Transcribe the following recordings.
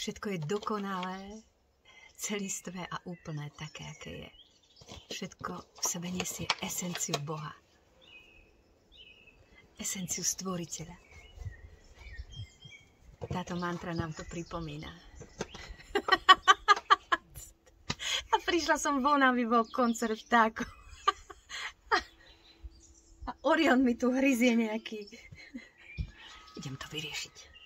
Všetko je dokonalé, celistvé a úplné také, aké je. Všetko v sebe nesie esenciu Boha. Esenciu Stvoriteľa. Táto mantra nám to pripomína. A prišla som von, aby bol koncert vtákov. A Orion mi tu hryzie nejaký. Idem to vyriešiť.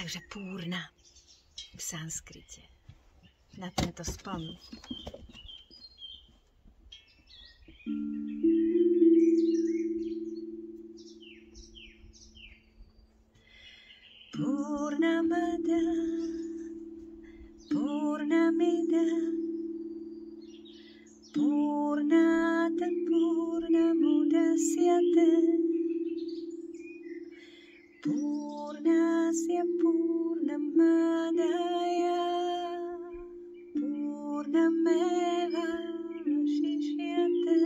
Takže púrna v sanskrite. Na tento spln. Purnamada, Purnamida, Purnata Purnamudasyate, Purnasya Purnamadaya, Purnameva Vashishyate.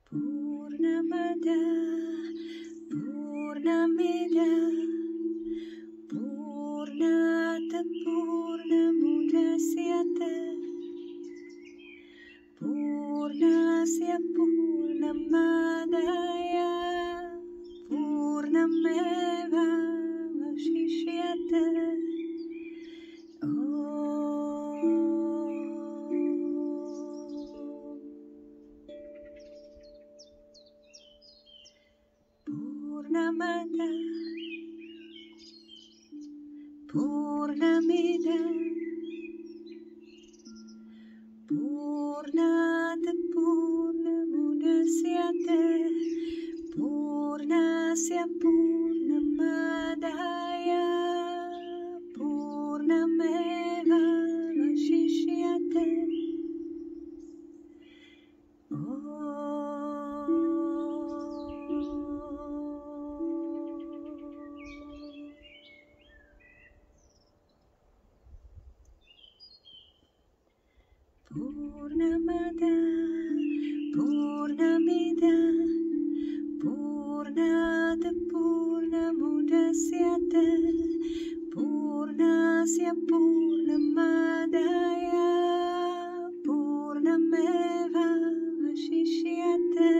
Purnamada, Purnamida, Purnata Purnamudasyate, Purnasya Purnamadaya, Purnameva Vashishyate. Purnamada, Purnamida, Purnata Purnamudasyate, Purnasya Purnamadaya, Purnameva Vashishyate. Purnamada, Purnamida, Purnata Purnamudasyate, Purnasya Purnamadaya, Purnameva Vashishyate.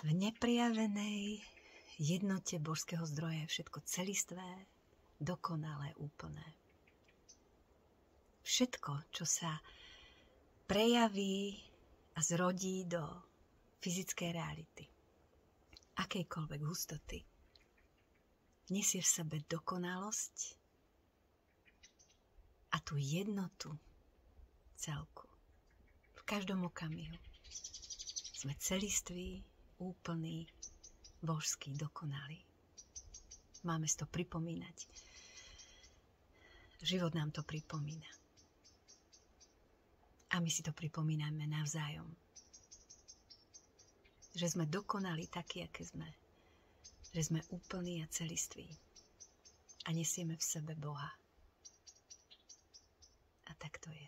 V neprijavenej jednote božského zdroja je všetko celistvé, dokonalé, úplné. Všetko, čo sa prejaví a zrodí do fyzickej reality, akejkoľvek hustoty, nesie v sebe dokonalosť a tú jednotu celku. V každom okamihu sme celiství, úplný, božský, dokonalý. Máme si to pripomínať. Život nám to pripomína. A my si to pripomíname navzájom. Že sme dokonali takí, aké sme. Že sme úplní a celiství. A nesieme v sebe Boha. A tak to je.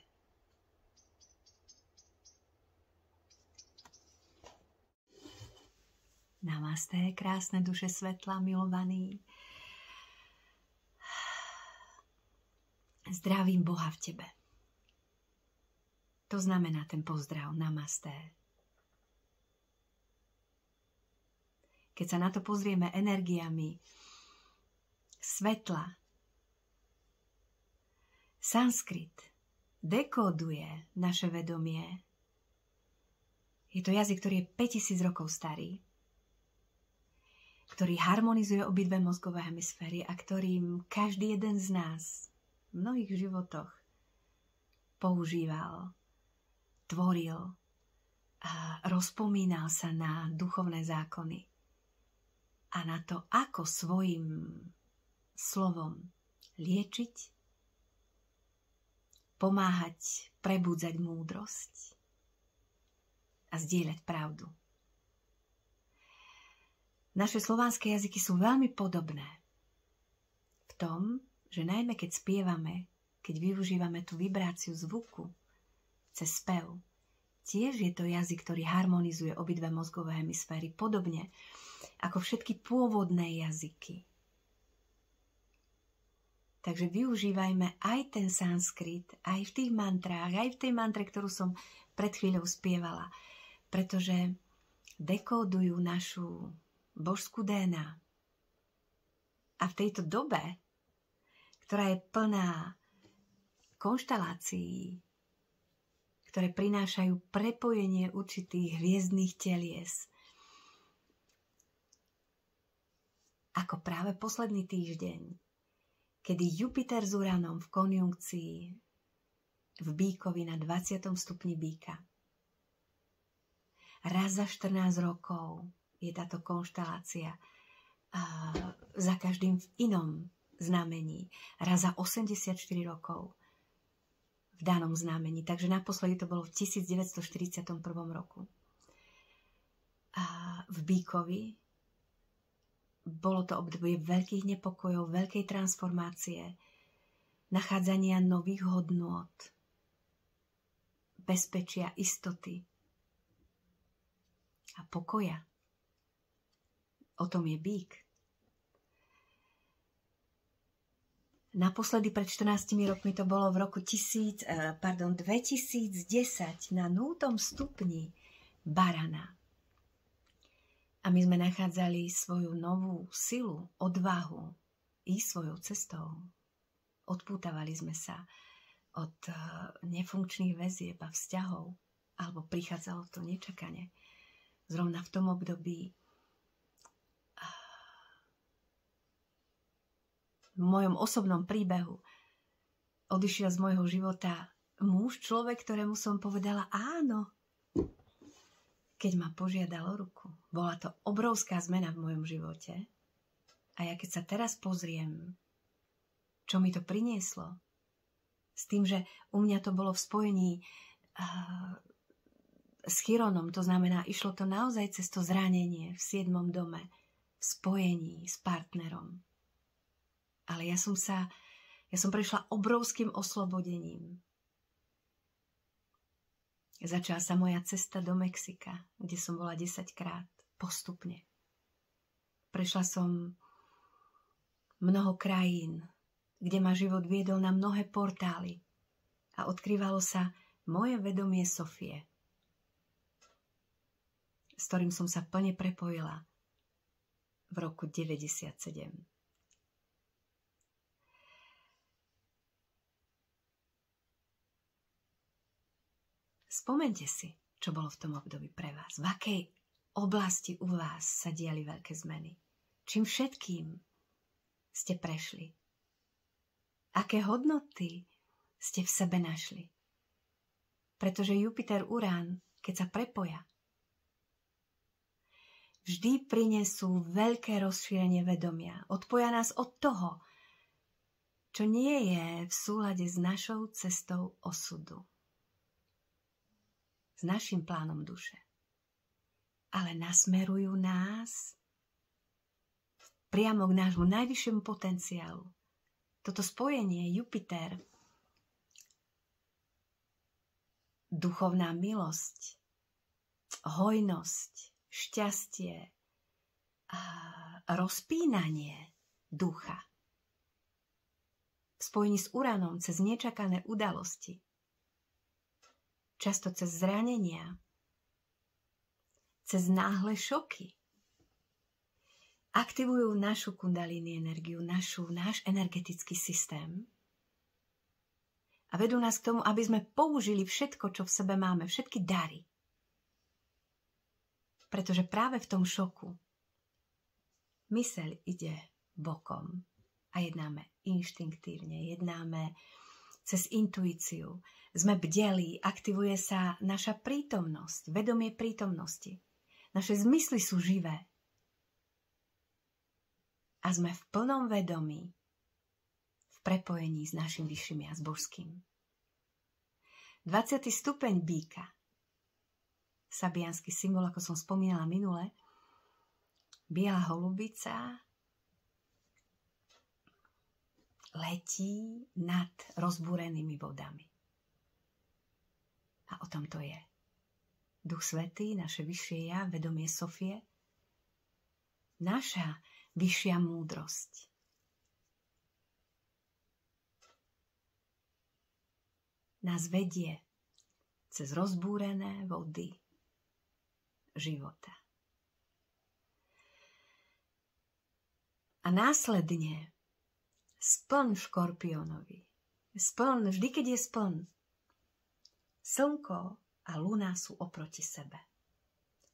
Namasté, krásne duše svetla, milovaní. Zdravím Boha v tebe. To znamená ten pozdrav namasté. Keď sa na to pozrieme energiami svetla, sanskrit dekóduje naše vedomie. Je to jazyk, ktorý je 5000 rokov starý, ktorý harmonizuje obidve mozgové hemisféry a ktorým každý jeden z nás v mnohých životoch používal, tvoril a rozpomínal sa na duchovné zákony a na to, ako svojim slovom liečiť, pomáhať, prebúdzať múdrosť a zdieľať pravdu. Naše slovanské jazyky sú veľmi podobné v tom, že najmä keď spievame, keď využívame tú vibráciu zvuku cez spev, tiež je to jazyk, ktorý harmonizuje obidve mozgové hemisféry, podobne ako všetky pôvodné jazyky. Takže využívajme aj ten sanskrit, aj v tých mantrách, aj v tej mantre, ktorú som pred chvíľou spievala, pretože dekódujú našu božskú DNA. A v tejto dobe, ktorá je plná konštelácií, ktoré prinášajú prepojenie určitých hviezdnych telies, ako práve posledný týždeň, kedy Jupiter s Uranom v konjunkcii v Bíkovi na 20. stupni Bíka. Raz za 14 rokov je táto konštelácia za každým v inom znamení. Raz za 84 rokov v danom znamení. Takže naposledy to bolo v 1941 roku. A v Bíkovi bolo to obdobie veľkých nepokojov, veľkej transformácie, nachádzania nových hodnôt, bezpečia, istoty a pokoja. O tom je Bík. Naposledy pred 14 rokmi to bolo v roku 2010 na 0. stupni Barana. A my sme nachádzali svoju novú silu, odvahu ísť svojou cestou. Odpútavali sme sa od nefunkčných väzieb a vzťahov, alebo prichádzalo to nečakane. Zrovna v tom období v mojom osobnom príbehu odišiel z môjho života muž, človek, ktorému som povedala áno, keď ma požiadal o ruku. Bola to obrovská zmena v mojom živote. A ja keď sa teraz pozriem, čo mi to prinieslo, s tým, že u mňa to bolo v spojení s Chironom, to znamená, išlo to naozaj cez to zranenie v 7. dome, v spojení s partnerom. Ale ja som prešla obrovským oslobodením. Začala sa moja cesta do Mexika, kde som bola 10-krát, postupne. Prešla som mnoho krajín, kde ma život viedol na mnohé portály a odkrývalo sa moje vedomie Sofie, s ktorým som sa plne prepojila v roku 97. Spomeňte si, čo bolo v tom období pre vás. V akej oblasti u vás sa diali veľké zmeny. Čím všetkým ste prešli. Aké hodnoty ste v sebe našli. Pretože Jupiter, Urán, keď sa prepoja, vždy prinesú veľké rozšírenie vedomia. Odpoja nás od toho, čo nie je v súlade s našou cestou osudu. S našim plánom duše. Ale nasmerujú nás priamo k nášmu najvyššiemu potenciálu. Toto spojenie Jupiter, duchovná milosť, hojnosť, šťastie a rozpínanie ducha v spojení s Uranom cez nečakané udalosti, často cez zranenia, cez náhle šoky, aktivujú našu kundalini energiu, náš energetický systém a vedú nás k tomu, aby sme použili všetko, čo v sebe máme, všetky dary. Pretože práve v tom šoku myseľ ide bokom a jednáme inštinktívne, jednáme cez intuíciu. Sme bdelí, aktivuje sa naša prítomnosť, vedomie prítomnosti. Naše zmysly sú živé. a sme v plnom vedomí, v prepojení s našim vyšším ja, s božským. 20. stupeň býka, sabiánsky symbol, ako som spomínala minule, biela holubica letí nad rozbúrenými vodami. A o tom to je. Duch Svätý, naše vyššie ja, vedomie Sofie, naša vyššia múdrosť. Nás vedie cez rozbúrené vody života. A následne spln Škorpiónovi. Spln, vždy, keď je spln. Slnko a luna sú oproti sebe.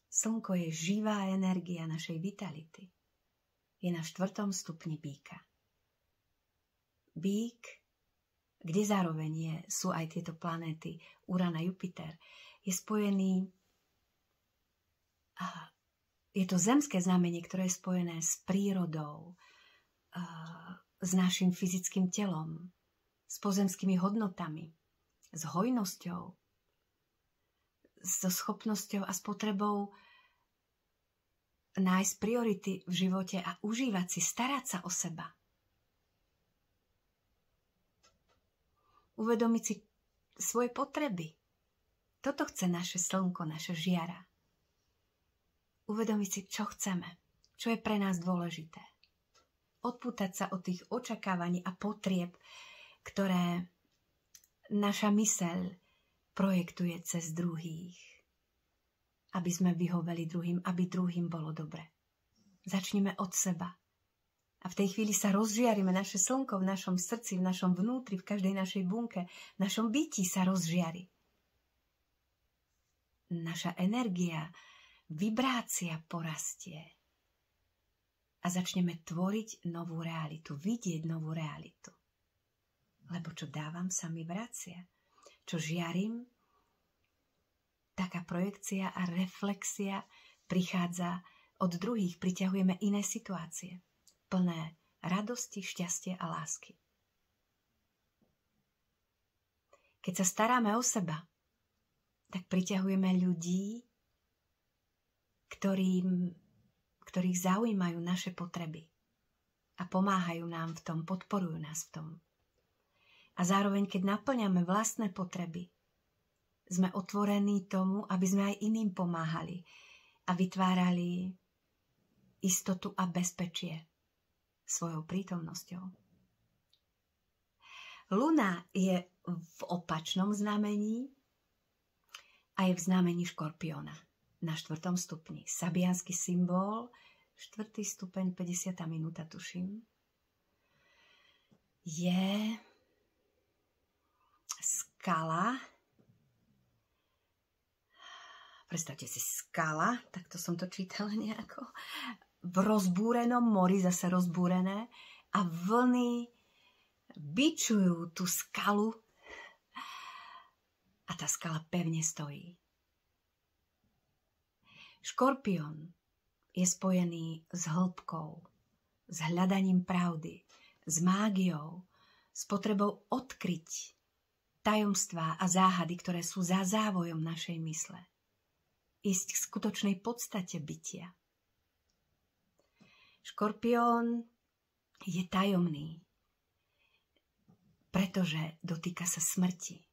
Slnko je živá energia našej vitality. Je na 4. stupni býka. Býk, kde zároveň sú aj tieto planéty Uran a Jupiter, je spojený, je to zemské znamenie, ktoré je spojené s prírodou, s našim fyzickým telom, s pozemskými hodnotami, s hojnosťou, so schopnosťou a s potrebou nájsť priority v živote a užívať si, starať sa o seba. Uvedomiť si svoje potreby. Toto chce naše slnko, naša žiara. Uvedomiť si, čo chceme, čo je pre nás dôležité. Odpútať sa od tých očakávaní a potrieb, ktoré naša myseľ projektuje cez druhých. Aby sme vyhoveli druhým, aby druhým bolo dobre. Začneme od seba. A v tej chvíli sa rozžiarime, naše slnko v našom srdci, v našom vnútri, v každej našej bunke, v našom byti sa rozžiari. Naša energia, vibrácia porastie. A začneme tvoriť novú realitu, vidieť novú realitu. Lebo čo dávam, sa mi vracia. Čo žiarím, taká projekcia a reflexia prichádza od druhých. Priťahujeme iné situácie, plné radosti, šťastia a lásky. Keď sa staráme o seba, tak priťahujeme ľudí, ktorých zaujímajú naše potreby a pomáhajú nám v tom, podporujú nás v tom. A zároveň, keď naplňame vlastné potreby, sme otvorení tomu, aby sme aj iným pomáhali a vytvárali istotu a bezpečie svojou prítomnosťou. Luna je v opačnom znamení a je v znamení Škorpióna na 4. stupni. Sabiánsky symbol, 4. stupeň, 50. minúta, tuším, je skala. Predstavte si skala, takto som to čítala nejako, v rozbúrenom mori, zase rozbúrené, a vlny bičujú tú skalu a tá skala pevne stojí. Škorpión je spojený s hĺbkou, s hľadaním pravdy, s mágiou, s potrebou odkryť tajomstvá a záhady, ktoré sú za závojom našej mysle. Ísť k skutočnej podstate bytia. Škorpión je tajomný, pretože dotýka sa smrti.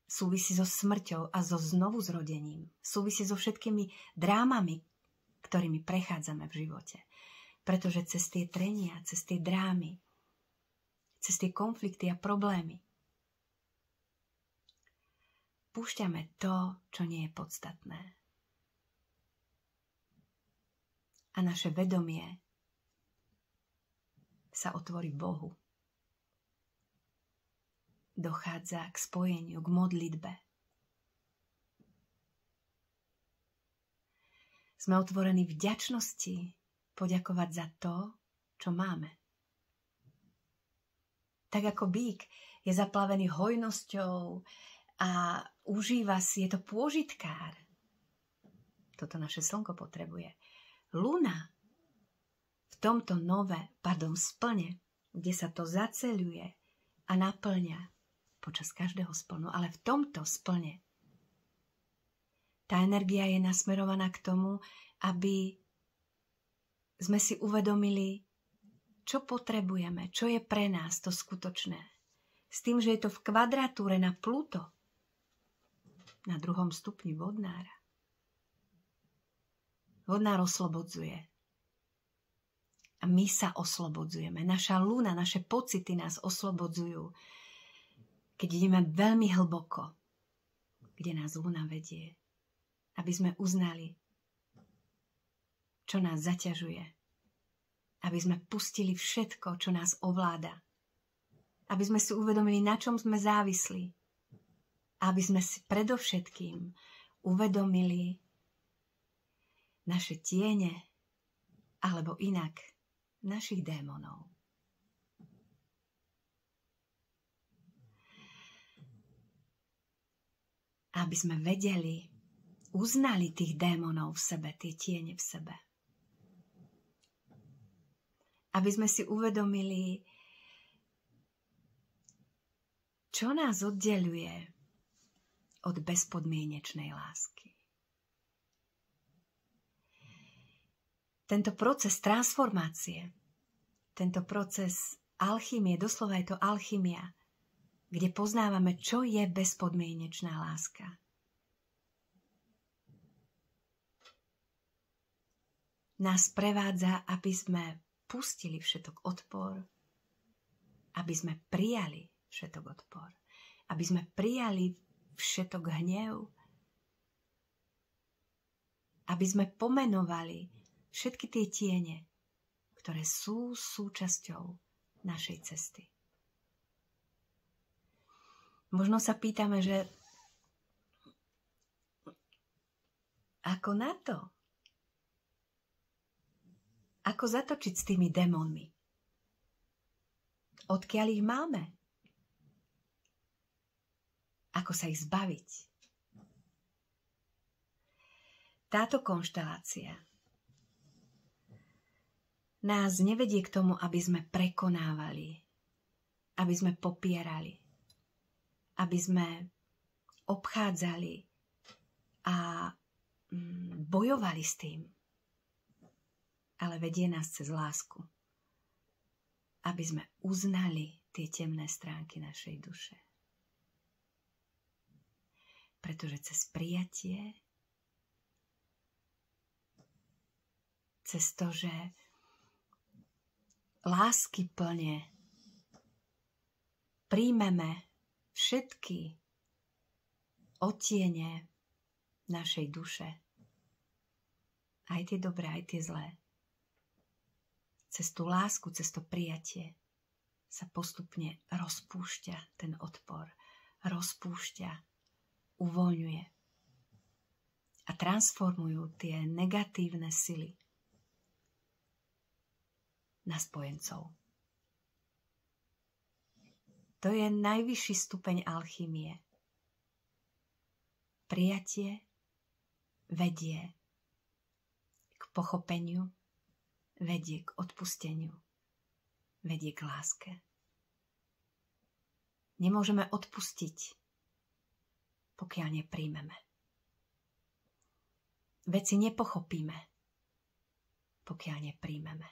Súvisí so smrťou a so znovuzrodením. Súvisí so všetkými drámami, ktorými prechádzame v živote. Pretože cez tie trenia, cez tie drámy, cez tie konflikty a problémy púšťame to, čo nie je podstatné. A naše vedomie sa otvorí Bohu. Dochádza k spojeniu, k modlitbe. Sme otvorení vďačnosti poďakovať za to, čo máme. Tak ako býk je zaplavený hojnosťou a užíva si, je to pôžitkár. Toto naše slnko potrebuje. Luna v tomto splne, kde sa to zaceľuje a naplňa počas každého splnu, ale v tomto splne tá energia je nasmerovaná k tomu, aby sme si uvedomili, čo potrebujeme, čo je pre nás to skutočné. S tým, že je to v kvadratúre na Pluto, na 2. stupni vodnára. Vodnár oslobodzuje. A my sa oslobodzujeme. Naša luna, naše pocity nás oslobodzujú. Keď ideme veľmi hlboko, kde nás luna vedie, aby sme uznali, čo nás zaťažuje. Aby sme pustili všetko, čo nás ovláda. Aby sme si uvedomili, na čom sme závislí. Aby sme si predovšetkým uvedomili naše tiene, alebo inak našich démonov. Aby sme vedeli, uznali tých démonov v sebe, tie tiene v sebe. Aby sme si uvedomili, čo nás oddeľuje od bezpodmienečnej lásky. Tento proces transformácie, tento proces alchymie, doslova je to alchymia, kde poznávame, čo je bezpodmienečná láska. Nás prevádza, aby sme pustili všetok odpor, aby sme prijali všetok odpor, aby sme prijali všetok hnev, aby sme pomenovali všetky tie tiene, ktoré sú súčasťou našej cesty. Možno sa pýtame, že ako na to? Ako zatočiť s tými démonmi? Odkiaľ ich máme? Ako sa ich zbaviť? Táto konštelácia nás nevedie k tomu, aby sme prekonávali, aby sme popierali, aby sme obchádzali a bojovali s tým. Ale vedie nás cez lásku, aby sme uznali tie temné stránky našej duše. Pretože cez prijatie, cez to, že lásky plne príjmeme všetky odtiene našej duše, aj tie dobré, aj tie zlé. Cez tú lásku, cez to prijatie sa postupne rozpúšťa ten odpor, rozpúšťa, uvoľňuje a transformujú tie negatívne sily na spojencov. To je najvyšší stupeň alchymie. Prijatie vedie k pochopeniu, vedie k odpusteniu, vedie k láske. Nemôžeme odpustiť, pokiaľ nepríjmeme. Veci nepochopíme, pokiaľ nepríjmeme.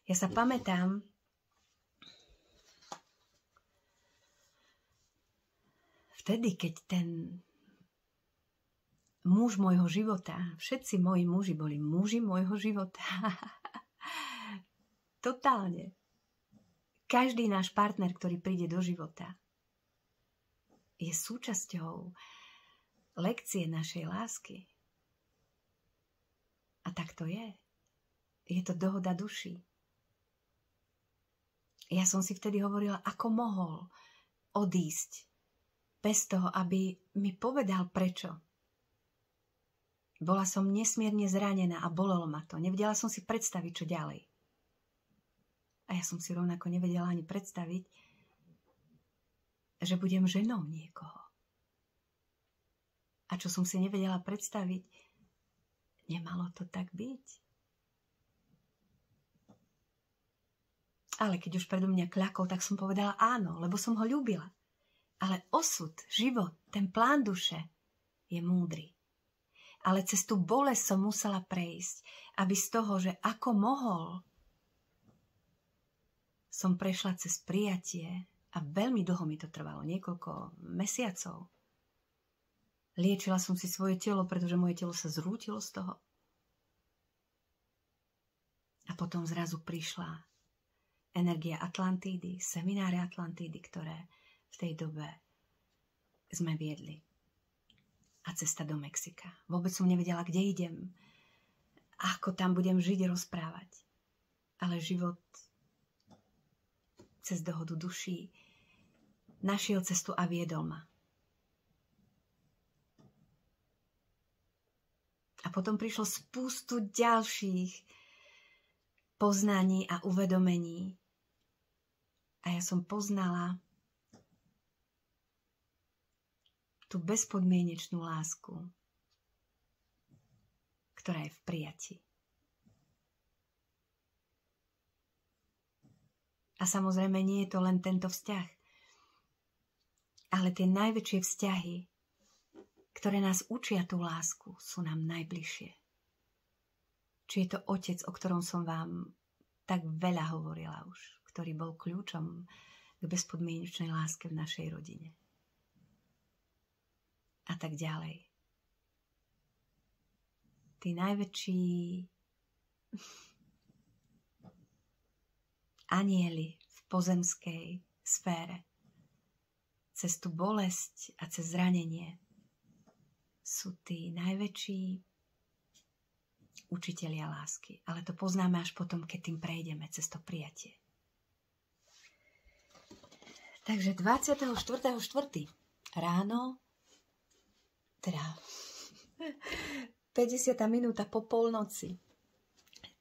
Ja sa pamätám, vtedy, keď ten muž môjho života, všetci moji muži boli muži môjho života. Totálne. Každý náš partner, ktorý príde do života, je súčasťou lekcie našej lásky. A tak to je. Je to dohoda duší. Ja som si vtedy hovorila, ako mohol odísť bez toho, aby mi povedal prečo. Bola som nesmierne zranená a bolelo ma to. Nevedela som si predstaviť, čo ďalej. A ja som si rovnako nevedela ani predstaviť, že budem ženou niekoho. A čo som si nevedela predstaviť, nemalo to tak byť. Ale keď už predo mňa kľakol, tak som povedala áno, lebo som ho ľúbila. Ale osud, život, ten plán duše je múdry. Ale cez tú bolesť som musela prejsť, aby z toho, že ako mohol, som prešla cez prijatie a veľmi dlho mi to trvalo, niekoľko mesiacov. Liečila som si svoje telo, pretože moje telo sa zrútilo z toho. A potom zrazu prišla energia Atlantídy, semináre Atlantídy, ktoré v tej dobe sme viedli. A cesta do Mexika. Vôbec som nevedela, kde idem, ako tam budem žiť, rozprávať. Ale život cez dohodu duší našiel cestu a viedol ma. A potom prišlo spustu ďalších poznaní a uvedomení. A ja som poznala tú bezpodmienečnú lásku, ktorá je v prijatí. A samozrejme nie je to len tento vzťah, ale tie najväčšie vzťahy, ktoré nás učia tú lásku, sú nám najbližšie. Či je to otec, o ktorom som vám tak veľa hovorila už, ktorý bol kľúčom k bezpodmienečnej láske v našej rodine. A tak ďalej. Tí najväčší anjeli v pozemskej sfére cez tú bolesť a cez zranenie sú tí najväčší učitelia lásky. Ale to poznáme až potom, keď tým prejdeme cez to prijatie. Takže 24.4. ráno, teda 50. minúta po polnoci.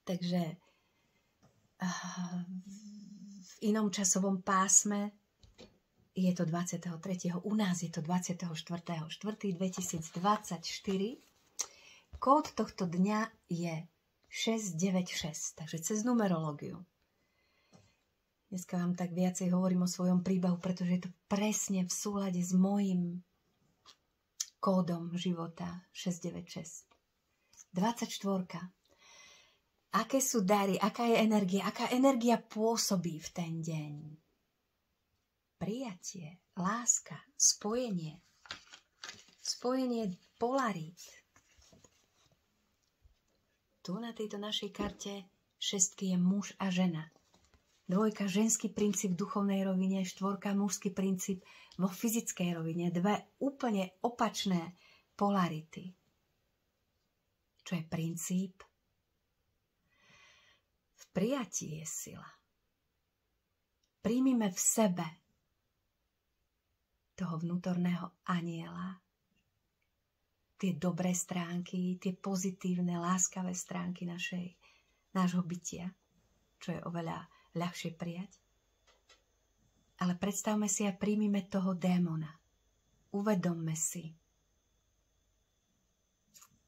Takže v inom časovom pásme je to 23. U nás je to 24.4.2024. Kód tohto dňa je 696, takže cez numerológiu. Dneska vám tak viacej hovorím o svojom príbehu, pretože je to presne v súlade s mojím kódom života 696. 24. Aké sú dary, aká je energia, aká energia pôsobí v ten deň? Prijatie, láska, spojenie polarít. Tu na tejto našej karte šestky je muž a žena. Dvojka ženský princíp v duchovnej rovine, štvorka mužský princíp vo fyzickej rovine. Dve úplne opačné polarity. Čo je princíp? V prijatí je sila. Príjmime v sebe toho vnútorného anjela, tie dobré stránky, tie pozitívne, láskavé stránky nášho bytia, čo je oveľa ľahšie prijať. Ale predstavme si a príjmime toho démona. Uvedomme si,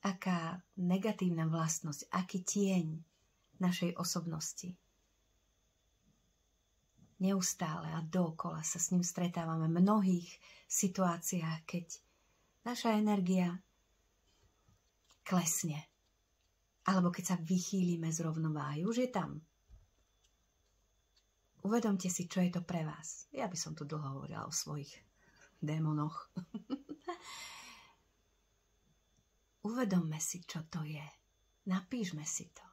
aká negatívna vlastnosť, aký tieň našej osobnosti. Neustále a dookola sa s ním stretávame v mnohých situáciách, keď naša energia klesne. Alebo keď sa vychýlime z rovnováhy. Už je tam. Uvedomte si, čo je to pre vás. Ja by som tu dlho hovorila o svojich démonoch. Uvedomme si, čo to je. Napíšme si to.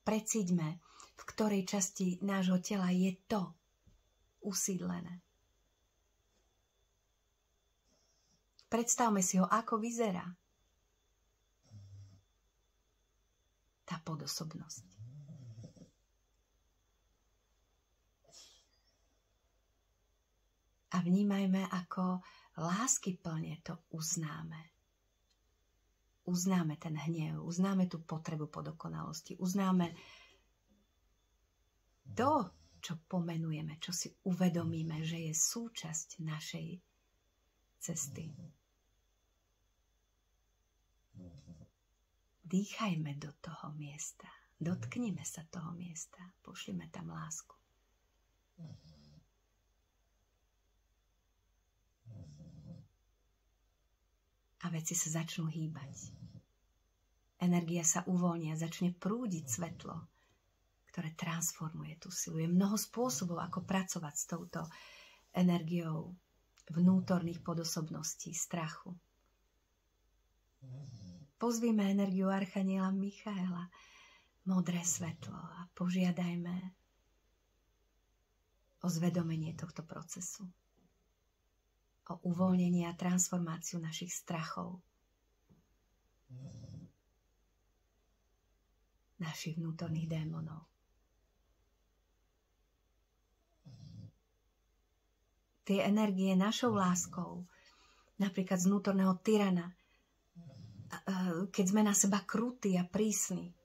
Precíťme, v ktorej časti nášho tela je to usídlené. Predstavme si ho, ako vyzerá tá podosobnosť. A vnímajme, ako láskyplne to uznáme. Uznáme ten hnev, uznáme tú potrebu po dokonalosti, uznáme to, čo pomenujeme, čo si uvedomíme, že je súčasť našej cesty. Dýchajme do toho miesta. Dotknime sa toho miesta, pošlime tam lásku. A veci sa začnú hýbať. Energia sa uvoľní a začne prúdiť svetlo, ktoré transformuje tú silu. Je mnoho spôsobov, ako pracovať s touto energiou vnútorných podosobností, strachu. Pozvíme energiu archaniela Michaela, modré svetlo, a požiadajme o zvedomenie tohto procesu, o uvoľnenie a transformáciu našich strachov, našich vnútorných démonov. Tie energie našou láskou, napríklad z vnútorného tyrana, keď sme na seba krutí a prísni,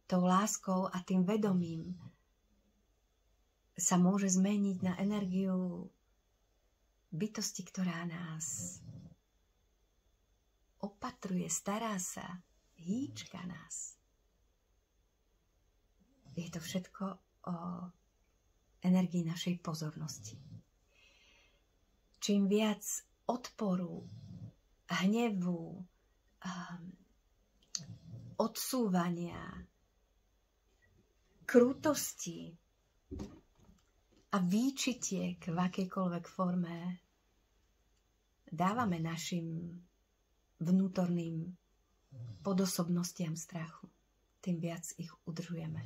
tou láskou a tým vedomím sa môže zmeniť na energiu bytosti, ktorá nás opatruje, stará sa, hýčka nás. Je to všetko o energii našej pozornosti. Čím viac odporu, hnevu, odsúvania, krutosti a výčitiek v akejkoľvek forme dávame našim vnútorným podosobnostiam strachu, tým viac ich udržujeme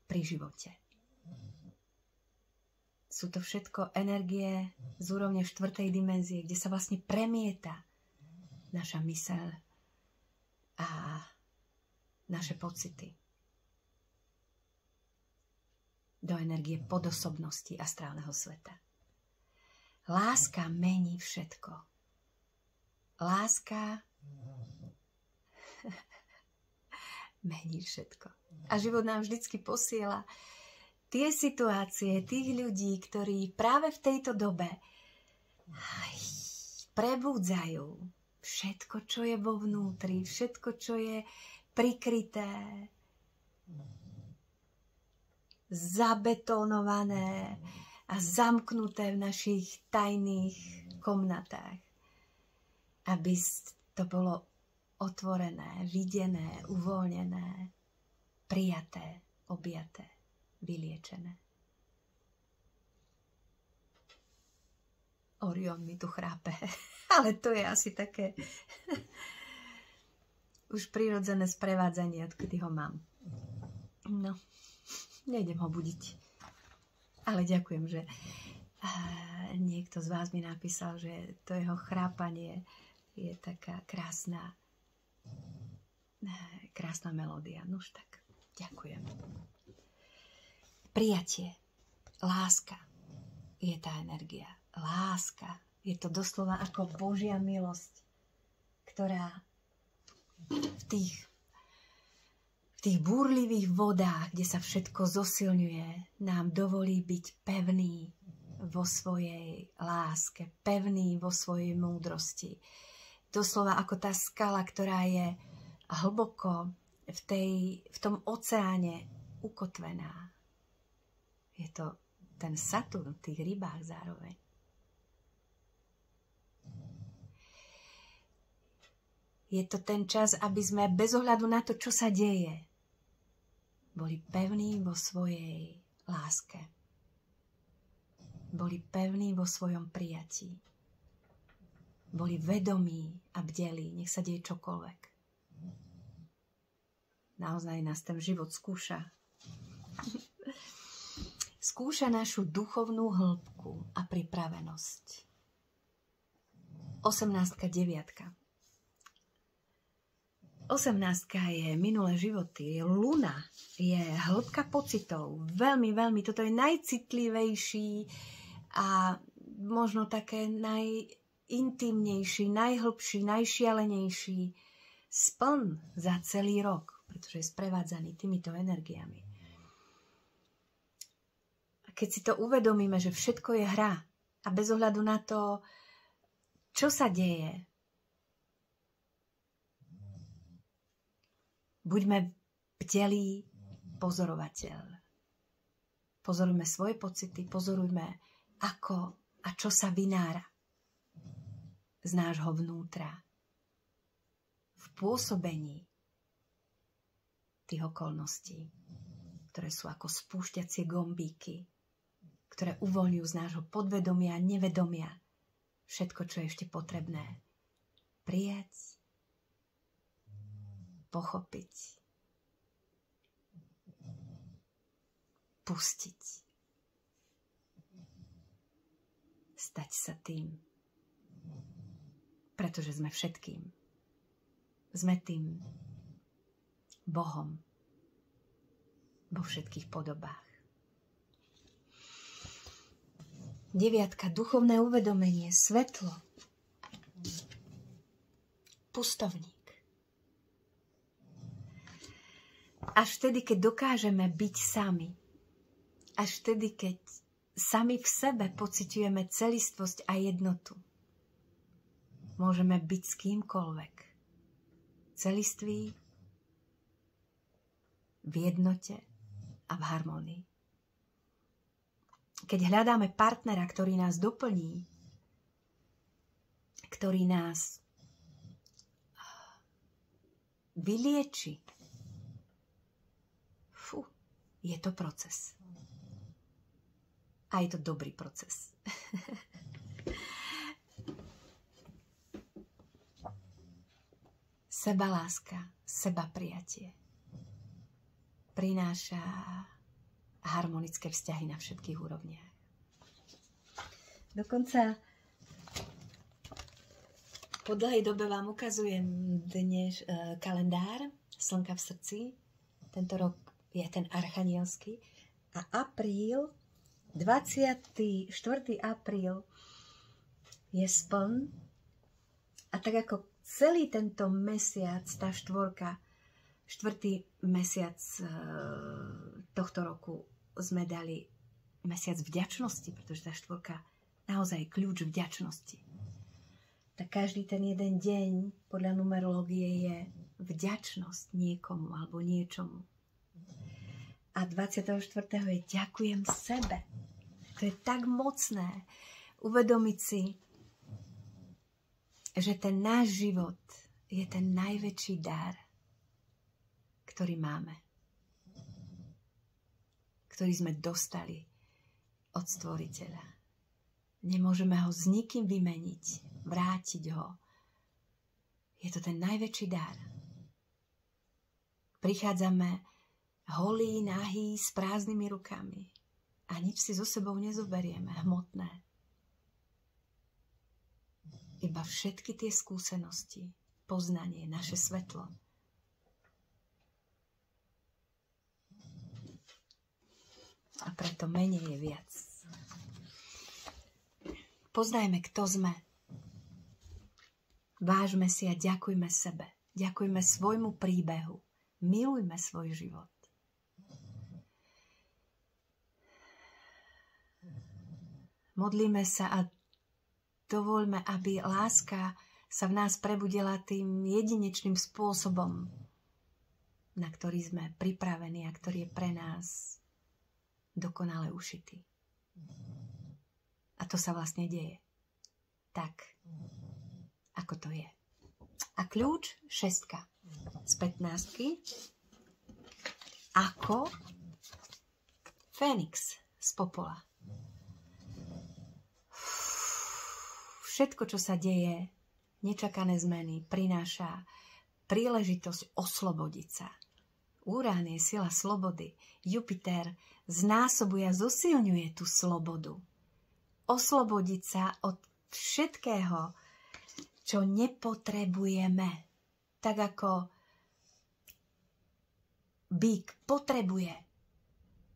pri živote. Sú to všetko energie z úrovne 4. dimenzie, kde sa vlastne premieta naša myseľ a naše pocity do energie podosobnosti astrálneho sveta. Láska mení všetko. Láska mení všetko. A život nám vždycky posiela tie situácie, tých ľudí, ktorí práve v tejto dobe prebudzajú všetko, čo je vo vnútri, všetko, čo je prikryté, zabetonované a zamknuté v našich tajných komnatách. Aby to bolo otvorené, videné, uvoľnené, prijaté, objaté, vyliečené. Orion mi tu chrápe, ale to je asi také už prirodzené sprevádzanie, odkedy ho mám. No, nejdem ho budiť. Ale ďakujem, že niekto z vás mi napísal, že to jeho chrápanie je taká krásna melódia. Nož tak, ďakujem. Prijatie, láska je tá energia. Láska je to doslova ako Božia milosť, ktorá v tých búrlivých vodách, kde sa všetko zosilňuje, nám dovolí byť pevný vo svojej láske, pevný vo svojej múdrosti. Doslova ako tá skala, ktorá je hlboko v tom oceáne ukotvená. Je to ten Saturn v tých rybách zároveň. Je to ten čas, aby sme bez ohľadu na to, čo sa deje, boli pevní vo svojej láske. Boli pevní vo svojom prijatí. Boli vedomí a bdelí, nech sa deje čokoľvek. Naozaj nás ten život skúša. Skúša našu duchovnú hĺbku a pripravenosť. 18-9. 18 je minulé životy, je luna, je hĺbka pocitov. Veľmi, veľmi, toto je najcitlivejší a možno také najintimnejší, najhlbší, najšialenejší spln za celý rok, pretože je sprevádzaný týmito energiami. A keď si to uvedomíme, že všetko je hra a bez ohľadu na to, čo sa deje, Buďme bdelý pozorovateľ. Pozorujme svoje pocity, pozorujme, ako a čo sa vynára z nášho vnútra v pôsobení tých okolností, ktoré sú ako spúšťacie gombíky, ktoré uvoľňujú z nášho podvedomia a nevedomia všetko, čo je ešte potrebné prijať, pochopiť, pustiť, stať sa tým, pretože sme všetkým. Sme tým Bohom vo všetkých podobách. 9. Duchovné uvedomenie, svetlo, pustovník. Až vtedy, keď dokážeme byť sami, až vtedy, keď sami v sebe pociťujeme celistvosť a jednotu, môžeme byť s kýmkoľvek. Celiství, v jednote a v harmonii. Keď hľadáme partnera, ktorý nás doplní, ktorý nás vylieči, je to proces. A je to dobrý proces. Sebaláska, sebaprijatie prináša harmonické vzťahy na všetkých úrovniach. Dokonca po dlhej dobe vám ukazujem dnes kalendár Slnka v srdci. Tento rok je ten archanielský. A apríl, 24. apríl je spln. A tak ako celý tento mesiac, tá štvorka, 4. mesiac tohto roku sme dali mesiac vďačnosti, pretože tá štvorka naozaj je kľúč vďačnosti. Tak každý ten jeden deň podľa numerológie je vďačnosť niekomu alebo niečomu. A 24. je ďakujem sebe. To je tak mocné uvedomiť si, že ten náš život je ten najväčší dar, ktorý máme, ktorý sme dostali od Stvoriteľa. Nemôžeme ho s nikým vymeniť, vrátiť ho. Je to ten najväčší dar. Prichádzame holí, nahý, s prázdnymi rukami a nič si so sebou nezoberieme, hmotné. Iba všetky tie skúsenosti, poznanie, naše svetlo. A preto menej je viac. Poznajme, kto sme. Vážme si a ďakujme sebe. Ďakujme svojmu príbehu. Milujme svoj život. Modlíme sa a dovoľme, aby láska sa v nás prebudila tým jedinečným spôsobom, na ktorý sme pripravení a ktorý je pre nás dokonale ušitý. A to sa vlastne deje. Tak, ako to je. A kľúč 6 z 15 ako Fénix z popola. Všetko, čo sa deje, nečakané zmeny, prináša príležitosť oslobodiť sa. Urán je sila slobody. Jupiter znásobuje a zosilňuje tú slobodu. Oslobodiť sa od všetkého, čo nepotrebujeme. Tak ako bík potrebuje.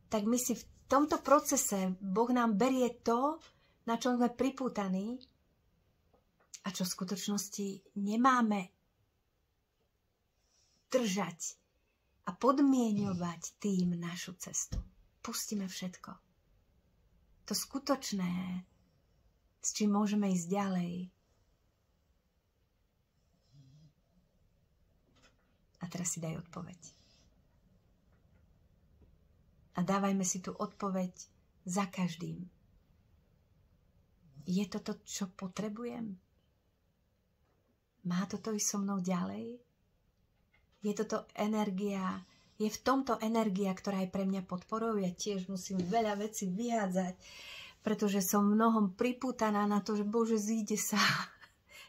Tak my si v tomto procese Boh nám berie to, na čom sme pripútaní a čo v skutočnosti nemáme držať a podmieňovať tým našu cestu. Pustíme všetko. To skutočné, s čím môžeme ísť ďalej. A teraz si daj odpoveď. A dávajme si tú odpoveď za každým. Je to to, čo potrebujem? Má toto ísť so mnou ďalej? Je toto energia? Je v tomto energia, ktorá je pre mňa podporou? Ja tiež musím veľa vecí vyhádzať, pretože som mnohom pripútaná na to, že Bože, zíde sa.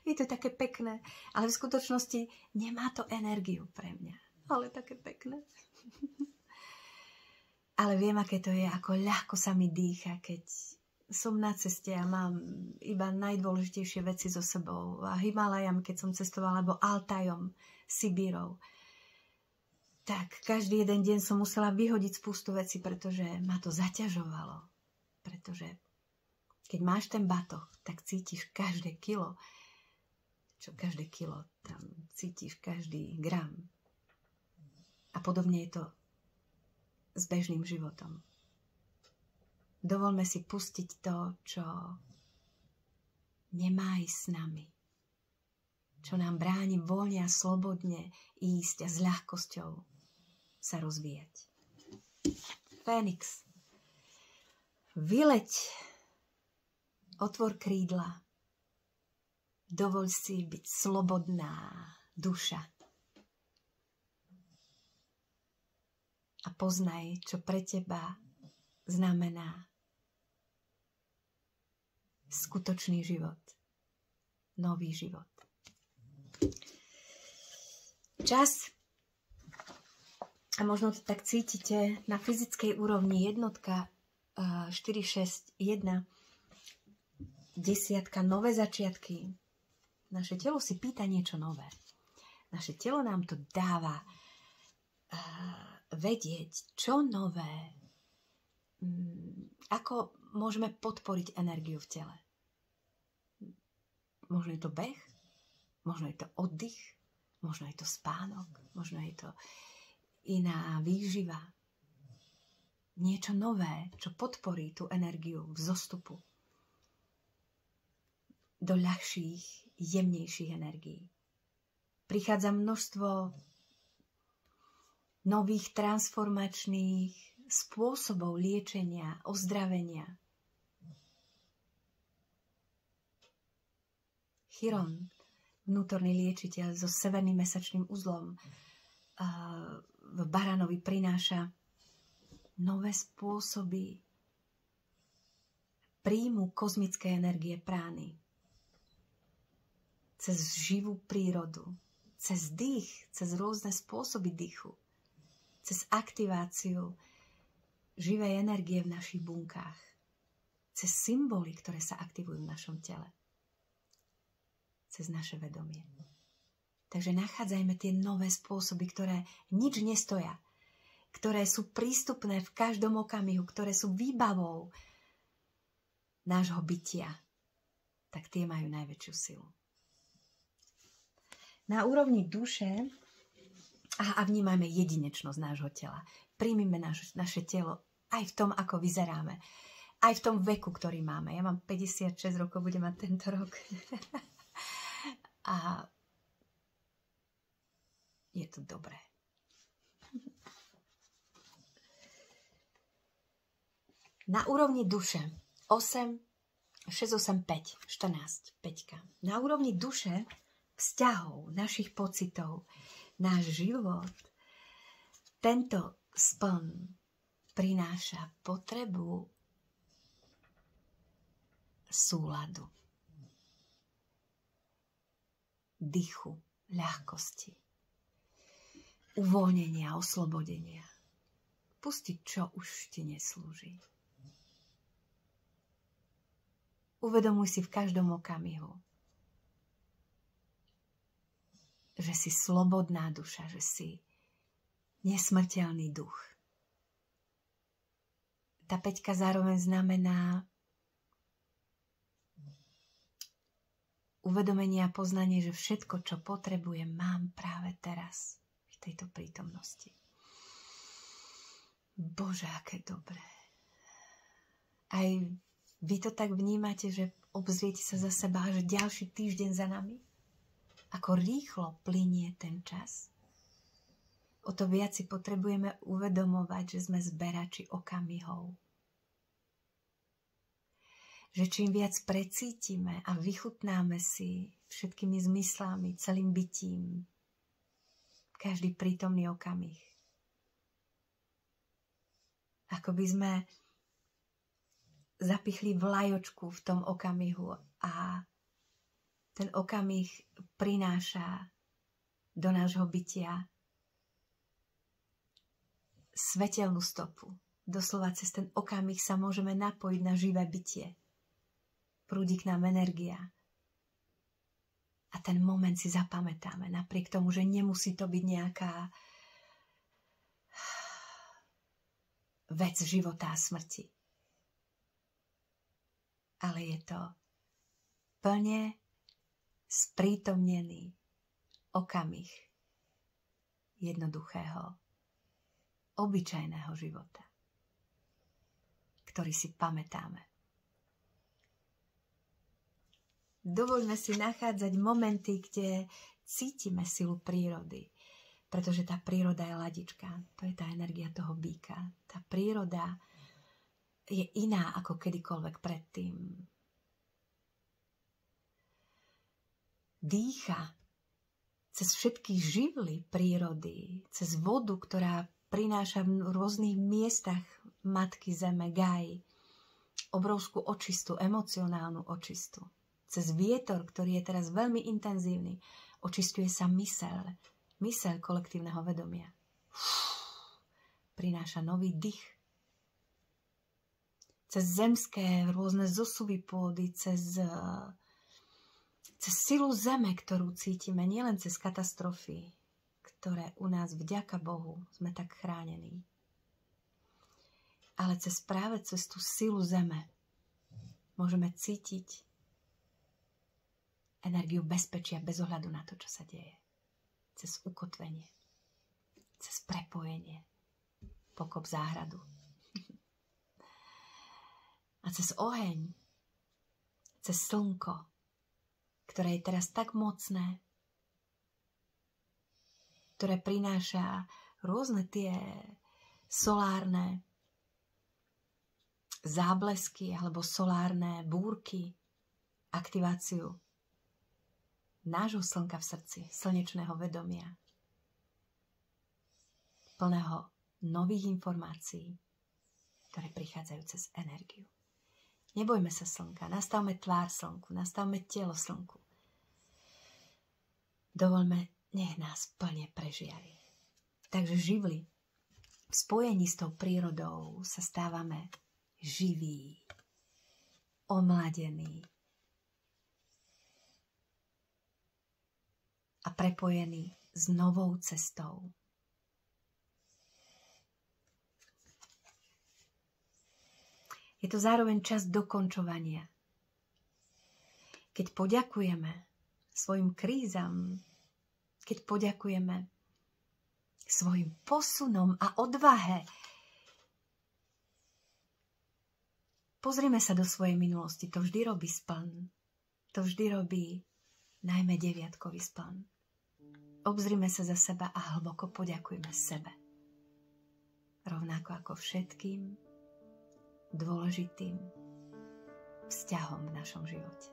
Je to také pekné, ale v skutočnosti nemá to energiu pre mňa. Ale také pekné. Ale viem, aké to je, ako ľahko sa mi dýcha, keď som na ceste a mám iba najdôležitejšie veci so sebou. A Himalajami, keď som cestovala, alebo Altajom, Sibírou. Tak každý jeden deň som musela vyhodiť spustu veci, pretože ma to zaťažovalo. Pretože keď máš ten batoh, tak cítiš každé kilo. Čo každé kilo, tam cítiš každý gram. A podobne je to s bežným životom. Dovolme si pustiť to, čo nemá ísť s nami. Čo nám bráni voľne a slobodne ísť a s ľahkosťou sa rozvíjať. Fénix. Vyleď. Otvor krídla. Dovoľ si byť slobodná duša. A poznaj, čo pre teba znamená skutočný život. Nový život. Čas, a možno to tak cítite na fyzickej úrovni, jednotka 4, 6, 1, desiatka, nové začiatky. Naše telo si pýta niečo nové. Naše telo nám to dáva vedieť, čo nové, ako môžeme podporiť energiu v tele. Možno je to beh, možno je to oddych, možno je to spánok, možno je to iná výživa. Niečo nové, čo podporí tú energiu vzostupu do ľahších, jemnejších energií. Prichádza množstvo nových transformačných spôsobov liečenia, ozdravenia. Chiron, vnútorný liečiteľ so severným mesačným uzlom v Baranovi, prináša nové spôsoby príjmu kozmickej energie prány. Cez živú prírodu, cez dých, cez rôzne spôsoby dýchu, cez aktiváciu živej energie v našich bunkách, cez symboly, ktoré sa aktivujú v našom tele, cez naše vedomie. Takže nachádzajme tie nové spôsoby, ktoré nič nestoja, ktoré sú prístupné v každom okamihu, ktoré sú výbavou nášho bytia, tak tie majú najväčšiu silu. Na úrovni duše a vnímajme jedinečnosť nášho tela. Príjmime naše telo aj v tom, ako vyzeráme. Aj v tom veku, ktorý máme. Ja mám 56 rokov, budem mať tento rok. A je to dobré. Na úrovni duše 8, 6, 8, 5, 14, 5. Na úrovni duše, vzťahov, našich pocitov, náš život, tento spln prináša potrebu súladu, dýchu, ľahkosti, uvoľnenia, oslobodenia. Pustiť, čo už ti neslúži. Uvedomuj si v každom okamihu, že si slobodná duša, že si nesmrteľný duch. Tá 5 zároveň znamená uvedomenie a poznanie, že všetko, čo potrebujem, mám práve teraz, v tejto prítomnosti. Bože, aké dobré. Aj vy to tak vnímate, že obzriete sa za seba, že ďalší týždeň za nami? Ako rýchlo plynie ten čas. o to viac si potrebujeme uvedomovať, že sme zberači okamihov. Že čím viac precítime a vychutnáme si všetkými zmyslami, celým bytím, každý prítomný okamih. Ako by sme zapichli vlajočku v tom okamihu a ten okamih prináša do nášho bytia svetelnú stopu. Doslova cez ten okamih sa môžeme napojiť na živé bytie. Prúdi k nám energia. A ten moment si zapamätáme, napriek tomu, že nemusí to byť nejaká vec života a smrti. Ale je to plne sprítomnený okamih jednoduchého, obyčajného života, ktorý si pamätáme. Dovoľme si nachádzať momenty, kde cítime silu prírody, pretože tá príroda je ladička, to je tá energia toho býka. Tá príroda je iná ako kedykoľvek predtým. Dýcha cez všetky živly prírody, cez vodu, ktorá prináša v rôznych miestach Matky Zeme, Gai, obrovskú očistu, emocionálnu očistu. Cez vietor, ktorý je teraz veľmi intenzívny, očistuje sa myseľ kolektívneho vedomia. Prináša nový dých. Cez zemské rôzne zosuvy pôdy, cez silu zeme, ktorú cítime, nielen cez katastrofy, ktoré u nás, vďaka Bohu, sme tak chránení. Ale práve cez tú silu zeme môžeme cítiť energiu bezpečia bez ohľadu na to, čo sa deje. Cez ukotvenie, cez prepojenie, pokop záhradu. A cez oheň, cez slnko, ktoré je teraz tak mocné, ktoré prináša rôzne tie solárne záblesky alebo solárne búrky, aktiváciu nášho slnka v srdci, slnečného vedomia, plného nových informácií, ktoré prichádzajú cez energiu. Nebojme sa slnka, nastavme tvár slnku, nastavme telo slnku. Dovoľme, nech nás plne prežiari. Takže živli, v spojení s tou prírodou sa stávame živí, omladení a prepojení s novou cestou. Je to zároveň čas dokončovania. Keď poďakujeme svojim krízam, keď poďakujeme svojim posunom a odvahe, pozrime sa do svojej minulosti. To vždy robí spln. To vždy robí najmä deviatkový spln. Obzrime sa za seba a hlboko poďakujme sebe. Rovnako ako všetkým dôležitým vzťahom v našom živote.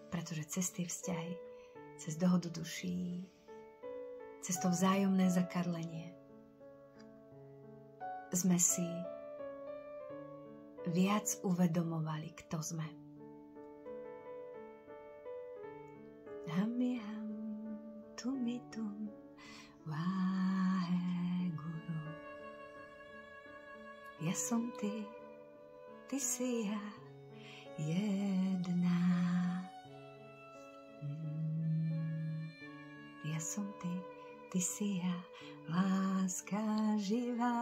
Pretože cez tie vzťahy, cez dohodu duší, cez to vzájomné zrkadlenie sme si viac uvedomovali, kto sme. Hamiham tumitum Vaheguru. Ja som ty si ja jedna. Ja som ty si ja, láska živá.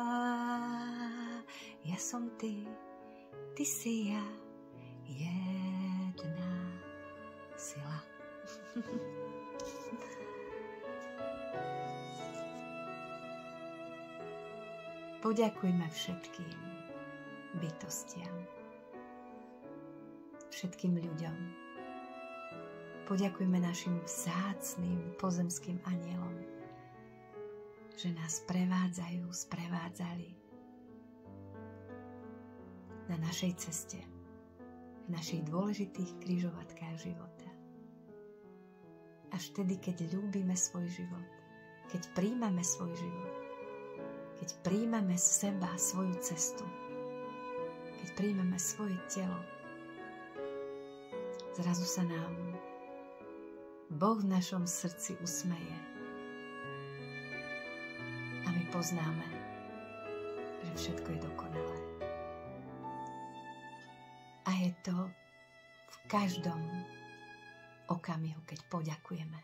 Ja som ty si ja, jedna sila. Poďakujme všetkým bytostiam, všetkým ľuďom. Poďakujme našim vzácnym pozemským anielom, že nás prevádzajú, sprevádzali na našej ceste, v našich dôležitých križovatkách života. Až vtedy, keď ľúbime svoj život, keď príjmame svoj život, keď príjmame seba, svoju cestu, keď príjmame svoje telo, zrazu sa nám Boh v našom srdci usmeje a my poznáme, že všetko je dokonalé. A je to v každom okamihu, keď poďakujeme.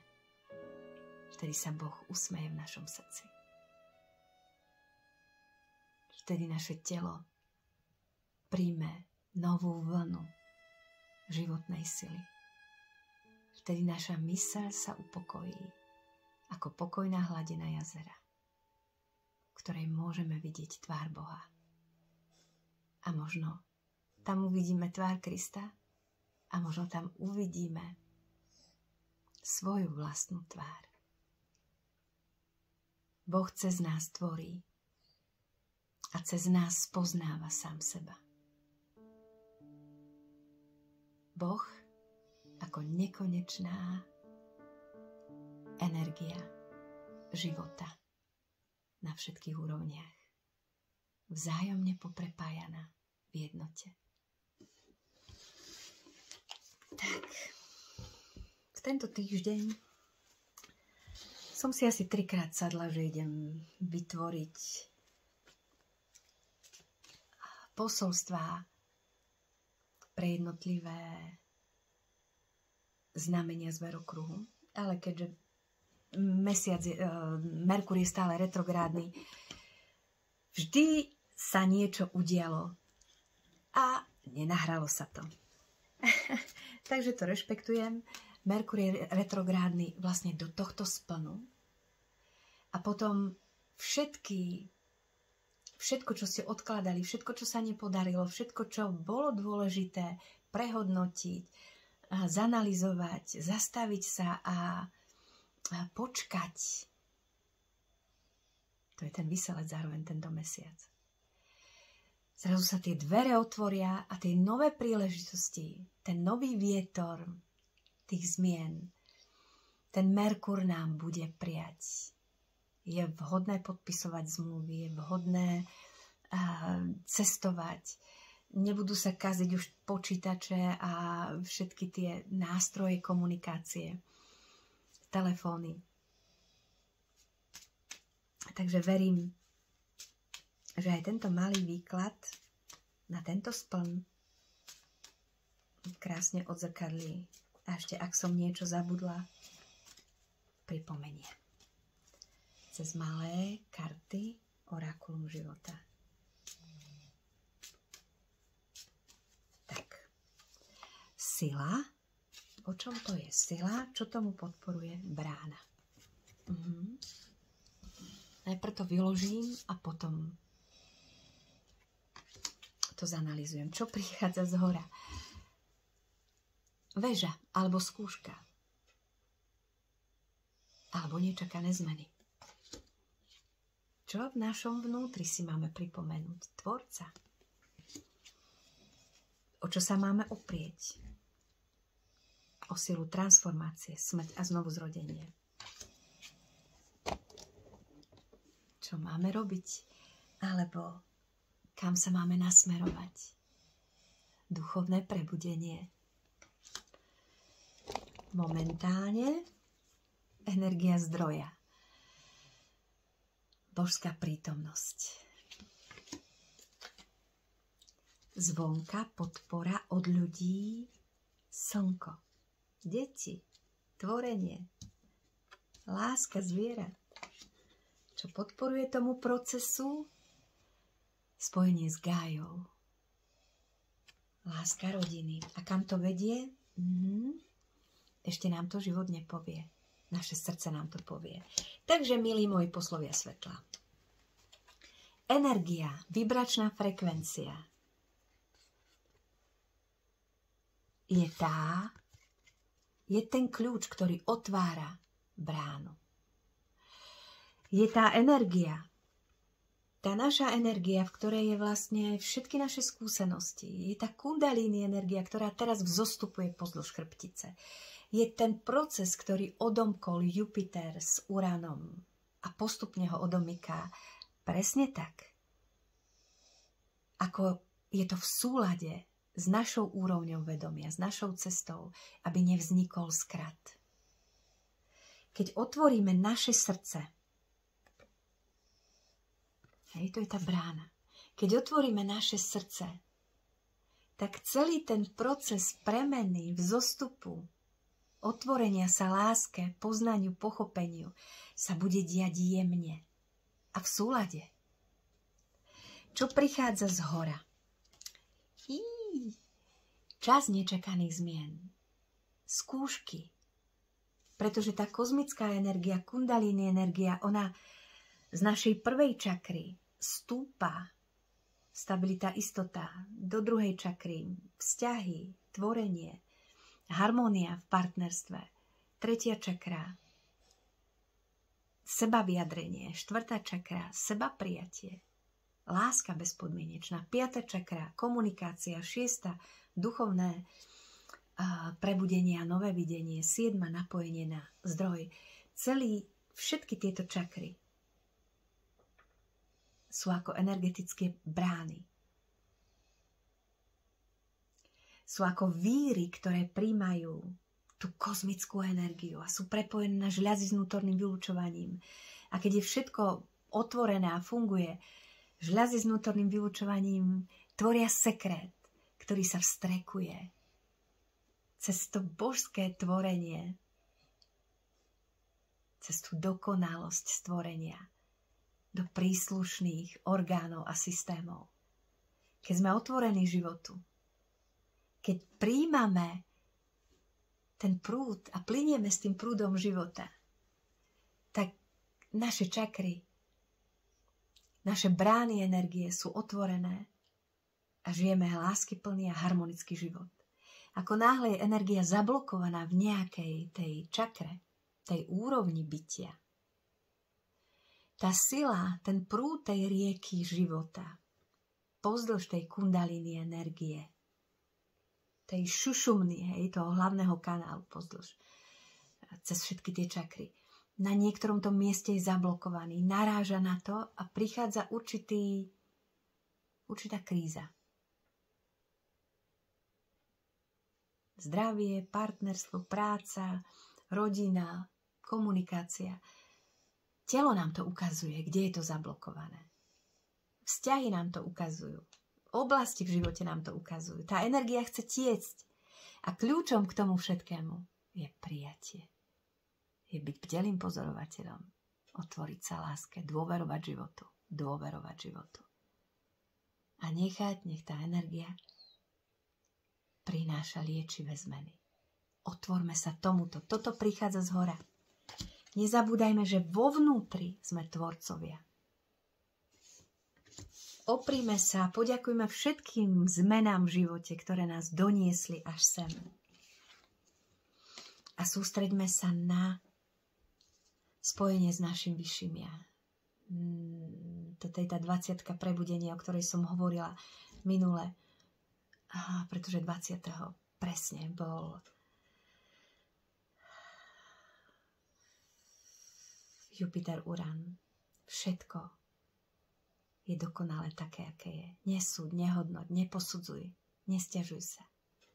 Vtedy sa Boh usmeje v našom srdci. Vtedy naše telo príjme novú vlnu životnej sily. Vtedy naša myseľ sa upokojí ako pokojná hladina jazera, v ktorej môžeme vidieť tvár Boha. A možno tam uvidíme tvár Krista a možno tam uvidíme svoju vlastnú tvár. Boh cez nás tvorí a cez nás spoznáva sám seba. Boh ako nekonečná energia života na všetkých úrovniach, vzájomne poprepájaná v jednote. Tak, v tento týždeň som si asi 3-krát sadla, že idem vytvoriť posolstvá pre jednotlivé znamenia zverokruhu. Ale keďže Merkur je stále retrográdny, vždy sa niečo udialo a nenahralo sa to. Takže to rešpektujem. Merkur je retrográdny vlastne do tohto splnu. A potom všetko, čo ste odkladali, všetko, čo sa nepodarilo, všetko, čo bolo dôležité prehodnotiť, zanalyzovať, zastaviť sa a počkať. To je ten vyselec zároveň tento mesiac. Zrazu sa tie dvere otvoria a tie nové príležitosti, ten nový vietor tých zmien, ten Merkur nám bude prijať. Je vhodné podpisovať zmluvy, je vhodné cestovať. Nebudú sa kaziť už počítače a všetky tie nástroje komunikácie, telefóny. Takže verím, že aj tento malý výklad na tento spln krásne odzrkadlí. A ešte, ak som niečo zabudla, pripomenie. Cez malé karty orákulum života. Tak. Sila. O čom to je sila? Čo tomu podporuje? Brána. Najprv to vyložím a potom to zanalýzujem. Čo prichádza z hora? Väža alebo skúška. Alebo nečakané zmeny. Čo v našom vnútri si máme pripomenúť? Tvorca. O čo sa máme oprieť? O silu transformácie, smrť a znovuzrodenie. Čo máme robiť? Alebo kam sa máme nasmerovať? Duchovné prebudenie. Momentálne energia zdroja. Božská prítomnosť. Zvonka podpora od ľudí, slnko, deti, tvorenie, láska zvierat. Čo podporuje tomu procesu? Spojenie s Gájou. Láska rodiny. A kam to vedie? Ešte nám to život nepovie. Naše srdce nám to povie. Takže, milí moji poslovia svetla. Energia, vibračná frekvencia je ten kľúč, ktorý otvára bránu. je tá energia. Tá naša energia, v ktorej je vlastne všetky naše skúsenosti. Je tá kundalíny energia, ktorá teraz vzostupuje pozdĺž chrbtice. Je ten proces, ktorý odomkol Jupiter s Uranom a postupne ho odomyká presne tak, ako je to v súlade s našou úrovňou vedomia, s našou cestou, aby nevznikol skrat. Keď otvoríme naše srdce, hej, to je tá brána, keď otvoríme naše srdce, tak celý ten proces premeny, vzostupu, otvorenia sa láske, poznaniu, pochopeniu sa bude diať jemne a v súlade. Čo prichádza z hora? Čas nečakaných zmien. Skúšky. Pretože tá kozmická energia, kundalíny energia, ona z našej prvej čakry stúpa, stabilita, istota, do druhej čakry, vzťahy, tvorenie, harmónia v partnerstve, tretia čakra, sebavyjadrenie, štvrtá čakra, sebaprijatie, láska bezpodmienečná, piata čakra, komunikácia, šiesta, duchovné prebudenie a nové videnie, siedma, napojenie na zdroj. Všetky tieto čakry sú ako energetické brány. Sú ako víry, ktoré príjmajú tú kozmickú energiu a sú prepojené na žľazy s vnútorným vylučovaním. A keď je všetko otvorené a funguje, žľazy s vnútorným vylučovaním tvoria sekret, ktorý sa vstrekuje cez to božské tvorenie, cez tú dokonalosť stvorenia do príslušných orgánov a systémov. Keď sme otvorení životu, keď príjmame ten prúd a plynieme s tým prúdom života, tak naše čakry, naše brány energie sú otvorené a žijeme láskyplný a harmonický život. Ako náhle je energia zablokovaná v nejakej tej čakre, tej úrovni bytia, tá sila, ten prúd tej rieky života, pozdĺž tej kundalíny energie, tej šušumny, toho hlavného kanálu pozdĺž, cez všetky tie čakry, na niektorom tom mieste je zablokovaný, naráža na to a prichádza určitá kríza. Zdravie, partnerstvo, práca, rodina, komunikácia. Telo nám to ukazuje, kde je to zablokované. Vzťahy nám to ukazujú. Oblasti v živote nám to ukazujú. Tá energia chce tiecť. A kľúčom k tomu všetkému je prijatie. Je byť bdelým pozorovateľom. Otvoriť sa láske, dôverovať životu. Dôverovať životu. A nech tá energia prináša liečivé zmeny. Otvorme sa tomuto. Toto prichádza z hora. Nezabúdajme, že vo vnútri sme tvorcovia. Oprime sa, poďakujme všetkým zmenám v živote, ktoré nás doniesli až sem. A sústreďme sa na spojenie s našim vyšším ja. Toto je tá 20. prebudenia, o ktorej som hovorila minule. Pretože 20. presne bol Jupiter, Uran. Všetko je dokonale také, aké je. Nesúď, nehodnoť, neposudzuj, nesťažuj sa.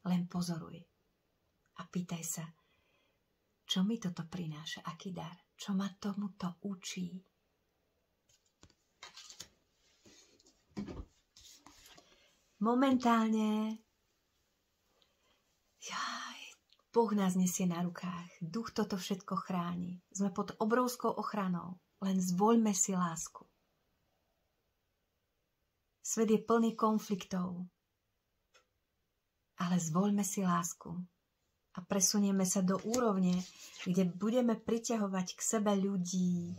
Len pozoruj. A pýtaj sa, čo mi toto prináša, aký dar, čo ma tomuto učí. Momentálne Boh nás nesie na rukách. Duch toto všetko chráni. Sme pod obrovskou ochranou. Len zvoľme si lásku. Svet je plný konfliktov. Ale zvoľme si lásku. A presunieme sa do úrovne, kde budeme priťahovať k sebe ľudí,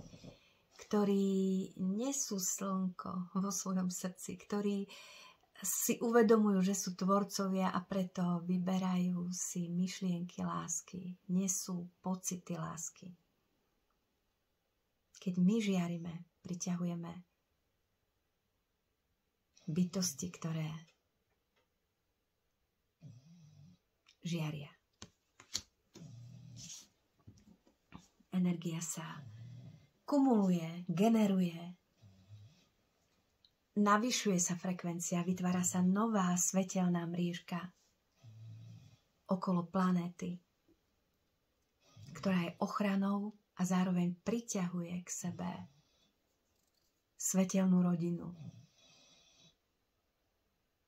ktorí nesú slnko vo svojom srdci, ktorí si uvedomujú, že sú tvorcovia a preto vyberajú si myšlienky lásky, nesú pocity lásky. Keď my žiarime, priťahujeme bytosti, ktoré žiaria. Energia sa kumuluje, generuje, navyšuje sa frekvencia, vytvára sa nová svetelná mriežka okolo planéty, ktorá je ochranou a zároveň priťahuje k sebe svetelnú rodinu,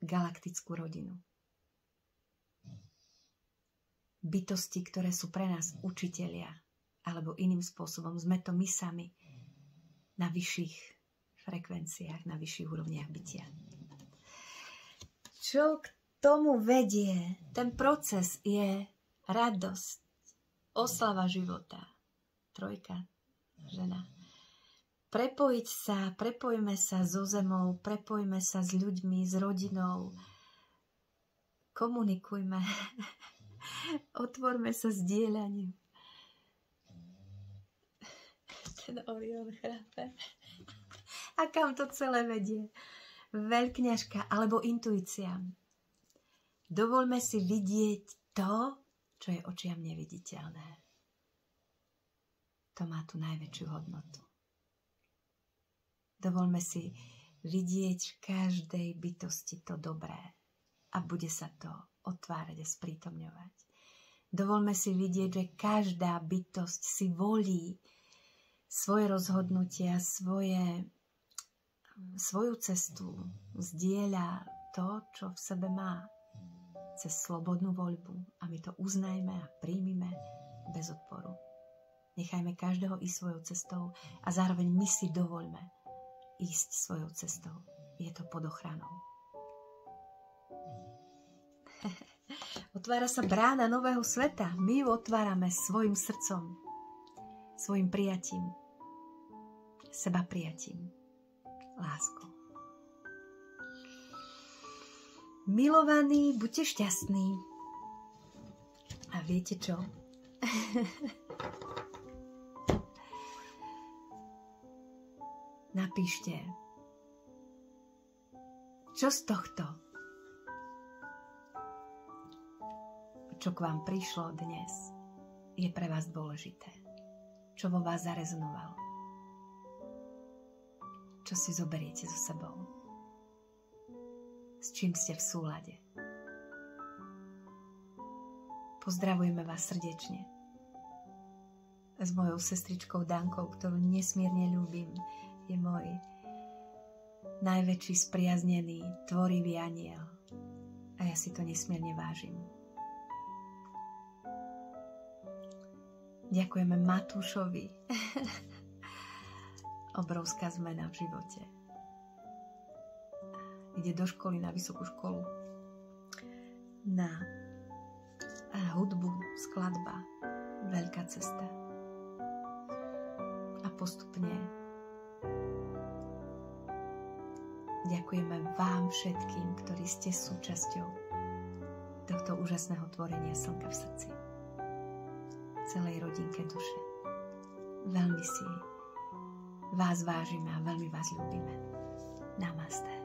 galaktickú rodinu. Bytosti, ktoré sú pre nás učitelia, alebo iným spôsobom sme to my sami na vyšších frekvenciách, na vyšších úrovniach bytia. Čo k tomu vedie? Ten proces je radosť, oslava života. Trojka, žena. Prepojme sa so zemou, prepojme sa s ľuďmi, s rodinou. Komunikujme. Otvorme sa zdieľaniu. Ten Orion chrápe. A kam to celé vedie? Veľkňažka alebo intuícia. Dovoľme si vidieť to, čo je očiam neviditeľné. To má tu najväčšiu hodnotu. Dovoľme si vidieť v každej bytosti to dobré a bude sa to otvárať a sprítomňovať. Dovoľme si vidieť, že každá bytosť si volí svoje rozhodnutia, svoju cestu, zdieľa to, čo v sebe má, cez slobodnú voľbu. A my to uznajme a príjmime bez odporu. Nechajme každého ísť svojou cestou a zároveň my si dovoľme ísť svojou cestou. Je to pod ochranou. Otvára sa brána nového sveta. My ju otvárame svojim srdcom, svojim prijatím, seba prijatím, láskou. Milovaní, buďte šťastní. A viete čo? Napíšte, čo z tohto, čo k vám prišlo dnes, je pre vás dôležité. Čo vo vás zarezonovalo. Čo si zoberiete so sebou. S čím ste v súlade. Pozdravujeme vás srdečne. S mojou sestričkou Dankou, ktorú nesmierne ľúbim, je môj najväčší spriaznený, tvorivý anjel. A ja si to nesmierne vážim. Ďakujeme Matúšovi. Obrovská zmena v živote. Ide do školy, na vysokú školu. Na hudbu, skladba. Veľká cesta. A postupne ďakujeme vám všetkým, ktorí ste súčasťou tohto úžasného tvorenia Slnka v srdci. Celej rodinke duše. Veľmi si vás vážime a veľmi vás ľúbime. Namaste.